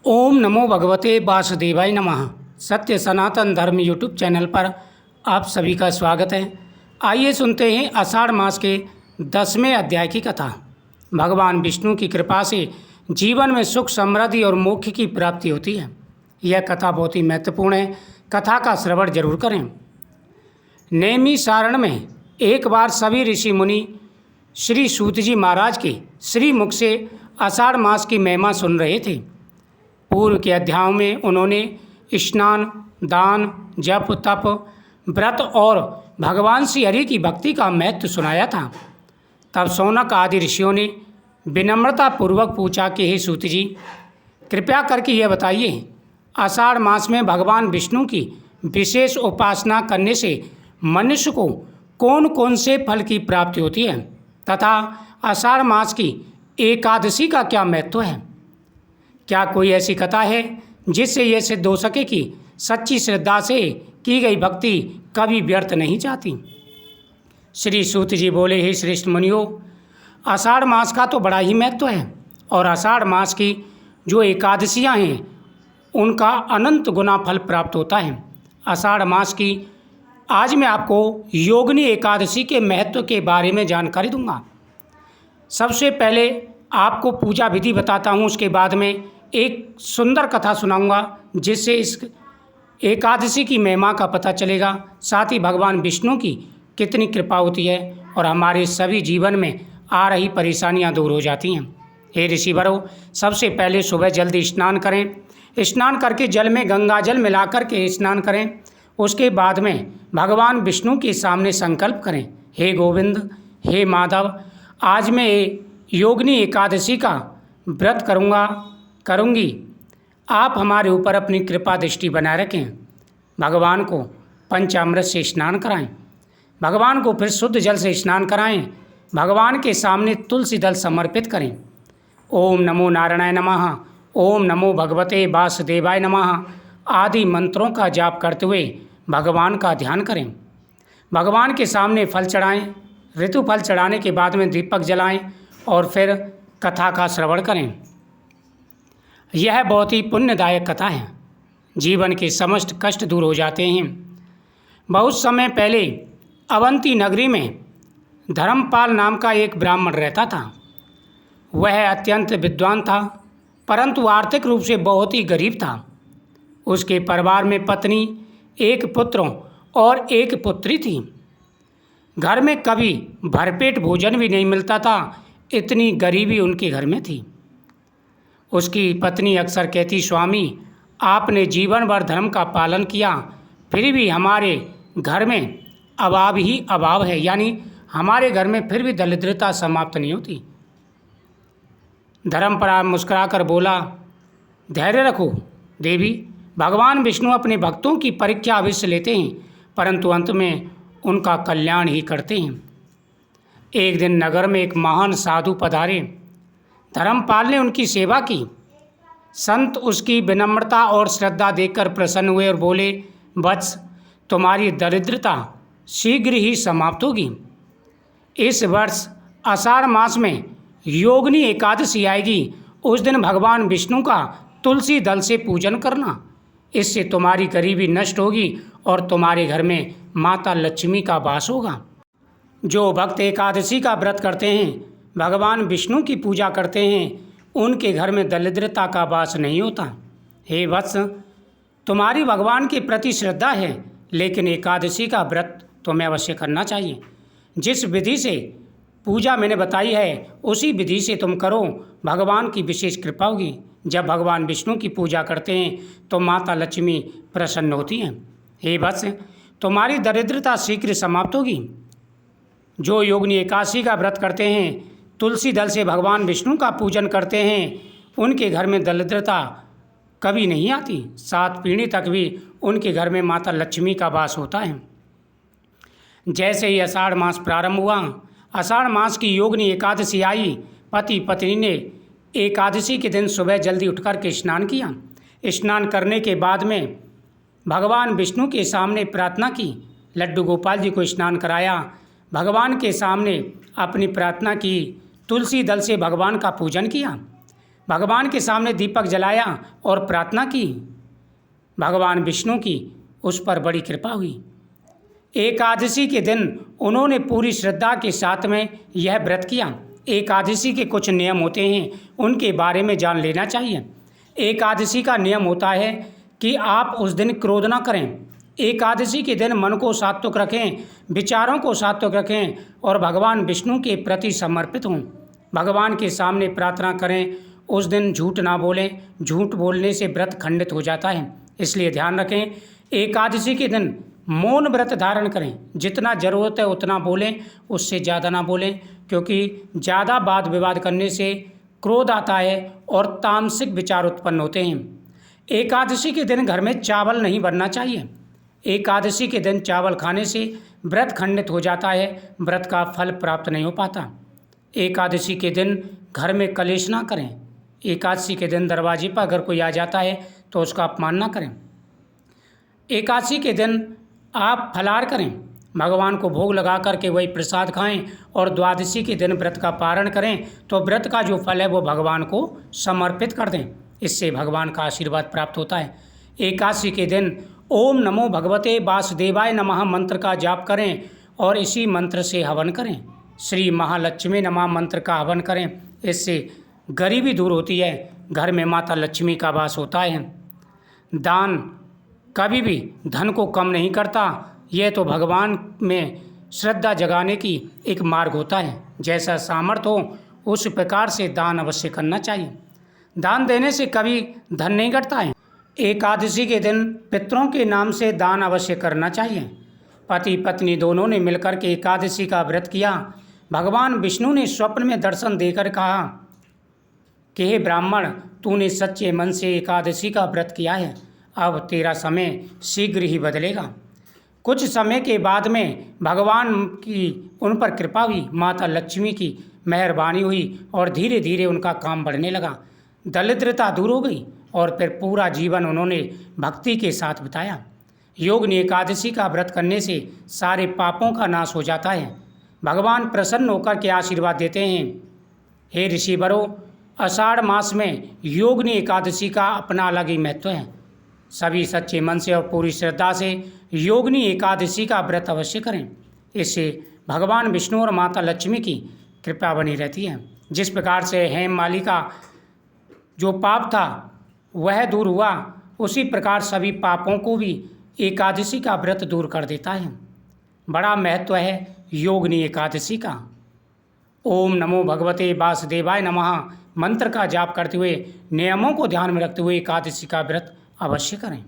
ओम नमो भगवते वासुदेवाय नमः। सत्य सनातन धर्म यूट्यूब चैनल पर आप सभी का स्वागत है। आइए सुनते हैं आषाढ़ मास के 10वें अध्याय की कथा। भगवान विष्णु की कृपा से जीवन में सुख समृद्धि और मोक्ष की प्राप्ति होती है। यह कथा बहुत ही महत्वपूर्ण है। कथा का श्रवण जरूर करें। नेमी सारण में एक बार सभी ऋषि मुनि श्री सूत जी महाराज के श्री मुख से आषाढ़ मास की महिमा सुन रहे थे। पूर्व के अध्यायों में उन्होंने स्नान, दान, जप, तप, व्रत और भगवान श्री हरि की भक्ति का महत्व सुनाया था। तब शौनक आदि ऋषियों ने विनम्रता पूर्वक पूछा कि हे सूत जी, कृपया करके यह बताइए, आषाढ़ मास में भगवान विष्णु की विशेष उपासना करने से मनुष्य को कौन कौन से फल की प्राप्ति होती है तथा आषाढ़ मास की एकादशी का क्या महत्व है? क्या कोई ऐसी कथा है जिससे यह सिद्ध हो सके कि सच्ची श्रद्धा से की गई भक्ति कभी व्यर्थ नहीं जाती? श्री सूत जी बोले, हे श्रेष्ठ मुनियों, आषाढ़ मास का तो बड़ा ही महत्व है और आषाढ़ मास की जो एकादशियां हैं उनका अनंत गुना फल प्राप्त होता है। आषाढ़ मास की आज मैं आपको योगिनी एकादशी के महत्व के बारे में जानकारी दूंगा। सबसे पहले आपको पूजा विधि बताता हूँ, उसके बाद में एक सुंदर कथा सुनाऊंगा जिससे इस एकादशी की महिमा का पता चलेगा, साथ ही भगवान विष्णु की कितनी कृपा होती है और हमारे सभी जीवन में आ रही परेशानियां दूर हो जाती हैं। हे ऋषिवरों, सबसे पहले सुबह जल्दी स्नान करें। स्नान करके जल में गंगा जल मिलाकर के स्नान करें। उसके बाद में भगवान विष्णु के सामने संकल्प करें, हे गोविंद, हे माधव, आज मैं योगिनी एकादशी का व्रत करूँगी। आप हमारे ऊपर अपनी कृपा दृष्टि बनाए रखें। भगवान को पंचामृत से स्नान कराएं। भगवान को फिर शुद्ध जल से स्नान कराएं। भगवान के सामने तुलसी दल समर्पित करें। ओम नमो नारायणाय नमः, ओम नमो भगवते वासुदेवाय नमः आदि मंत्रों का जाप करते हुए भगवान का ध्यान करें। भगवान के सामने फल चढ़ाएं। ऋतु फल चढ़ाने के बाद में दीपक जलाएं और फिर कथा का श्रवण करें। यह बहुत ही पुण्यदायक कथा है। जीवन के समस्त कष्ट दूर हो जाते हैं। बहुत समय पहले अवंती नगरी में धर्मपाल नाम का एक ब्राह्मण रहता था। वह अत्यंत विद्वान था, परंतु आर्थिक रूप से बहुत ही गरीब था। उसके परिवार में पत्नी, एक पुत्र और एक पुत्री थी। घर में कभी भरपेट भोजन भी नहीं मिलता था, इतनी गरीबी उनके घर में थी। उसकी पत्नी अक्सर कहती, स्वामी, आपने जीवन भर धर्म का पालन किया, फिर भी हमारे घर में अभाव ही अभाव है, यानी हमारे घर में फिर भी दरिद्रता समाप्त नहीं होती। धर्मपाल मुस्कुराकर बोला, धैर्य रखो देवी, भगवान विष्णु अपने भक्तों की परीक्षा अवश्य लेते हैं, परंतु अंत में उनका कल्याण ही करते हैं। एक दिन नगर में एक महान साधु पधारे। धर्मपाल ने उनकी सेवा की। संत उसकी विनम्रता और श्रद्धा देखकर प्रसन्न हुए और बोले, वत्स, तुम्हारी दरिद्रता शीघ्र ही समाप्त होगी। इस वर्ष आषाढ़ मास में योगिनी एकादशी आएगी। उस दिन भगवान विष्णु का तुलसी दल से पूजन करना। इससे तुम्हारी गरीबी नष्ट होगी और तुम्हारे घर में माता लक्ष्मी का वास होगा। जो भक्त एकादशी का व्रत करते हैं, भगवान विष्णु की पूजा करते हैं, उनके घर में दरिद्रता का वास नहीं होता। हे वत्स, तुम्हारी भगवान के प्रति श्रद्धा है, लेकिन एकादशी का व्रत तुम्हें अवश्य करना चाहिए। जिस विधि से पूजा मैंने बताई है उसी विधि से तुम करो, भगवान की विशेष कृपा होगी। जब भगवान विष्णु की पूजा करते हैं तो माता लक्ष्मी प्रसन्न होती हैं। हे वत्स, तुम्हारी दरिद्रता शीघ्र समाप्त होगी। जो योगिनी एकादशी का व्रत करते हैं, तुलसी दल से भगवान विष्णु का पूजन करते हैं, उनके घर में दरिद्रता कभी नहीं आती। 7 पीढ़ी तक भी उनके घर में माता लक्ष्मी का वास होता है। जैसे ही आषाढ़ मास प्रारंभ हुआ, आषाढ़ मास की योगिनी एकादशी आई। पति पत्नी ने एकादशी के दिन सुबह जल्दी उठकर के स्नान किया। स्नान करने के बाद में भगवान विष्णु के सामने प्रार्थना की। लड्डू गोपाल जी को स्नान कराया। भगवान के सामने अपनी प्रार्थना की। तुलसी दल से भगवान का पूजन किया। भगवान के सामने दीपक जलाया और प्रार्थना की। भगवान विष्णु की उस पर बड़ी कृपा हुई। एकादशी के दिन उन्होंने पूरी श्रद्धा के साथ में यह व्रत किया। एकादशी के कुछ नियम होते हैं, उनके बारे में जान लेना चाहिए। एकादशी का नियम होता है कि आप उस दिन क्रोध ना करें। एकादशी के दिन मन को सात्विक रखें, विचारों को सात्विक रखें और भगवान विष्णु के प्रति समर्पित हों। भगवान के सामने प्रार्थना करें। उस दिन झूठ ना बोलें। झूठ बोलने से व्रत खंडित हो जाता है, इसलिए ध्यान रखें। एकादशी के दिन मौन व्रत धारण करें। जितना ज़रूरत है उतना बोलें, उससे ज़्यादा ना बोलें, क्योंकि ज़्यादा वाद विवाद करने से क्रोध आता है और तामसिक विचार उत्पन्न होते हैं। एकादशी के दिन घर में चावल नहीं बनना चाहिए। एकादशी के दिन चावल खाने से व्रत खंडित हो जाता है, व्रत का फल प्राप्त नहीं हो पाता। एकादशी के दिन घर में कलेश ना करें। एकादशी के दिन दरवाजे पर अगर कोई आ जाता है तो उसका अपमान ना करें। एकादशी के दिन आप फलाहार करें, भगवान को भोग लगा करके वही प्रसाद खाएं और द्वादशी के दिन व्रत का पारण करें तो व्रत का जो फल है वो भगवान को समर्पित कर दें। इससे भगवान का आशीर्वाद प्राप्त होता है। एकादशी के दिन ओम नमो भगवते वासुदेवाय नमः मंत्र का जाप करें और इसी मंत्र से हवन करें। श्री महालक्ष्मी नमः मंत्र का हवन करें। इससे गरीबी दूर होती है, घर में माता लक्ष्मी का वास होता है। दान कभी भी धन को कम नहीं करता। यह तो भगवान में श्रद्धा जगाने की एक मार्ग होता है। जैसा सामर्थ्य हो उस प्रकार से दान अवश्य करना चाहिए। दान देने से कभी धन नहीं घटता है। एकादशी के दिन पितरों के नाम से दान अवश्य करना चाहिए। पति पत्नी दोनों ने मिलकर के एकादशी का व्रत किया। भगवान विष्णु ने स्वप्न में दर्शन देकर कहा कि हे ब्राह्मण, तूने सच्चे मन से एकादशी का व्रत किया है, अब तेरा समय शीघ्र ही बदलेगा। कुछ समय के बाद में भगवान की उन पर कृपा हुई, माता लक्ष्मी की मेहरबानी हुई और धीरे धीरे उनका काम बढ़ने लगा। दरिद्रता दूर हो गई और फिर पूरा जीवन उन्होंने भक्ति के साथ बिताया। योगिनी एकादशी का व्रत करने से सारे पापों का नाश हो जाता है। भगवान प्रसन्न होकर के आशीर्वाद देते हैं। हे ऋषिवरों, आषाढ़ मास में योगिनी एकादशी का अपना अलग ही महत्व है। सभी सच्चे मन से और पूरी श्रद्धा से योगिनी एकादशी का व्रत अवश्य करें। इससे भगवान विष्णु और माता लक्ष्मी की कृपा बनी रहती है। जिस प्रकार से हेममाली का जो पाप था वह दूर हुआ, उसी प्रकार सभी पापों को भी एकादशी का व्रत दूर कर देता है। बड़ा महत्व है योगिनी एकादशी का। ओम नमो भगवते वासुदेवाय नमः मंत्र का जाप करते हुए, नियमों को ध्यान में रखते हुए एकादशी का व्रत अवश्य करें।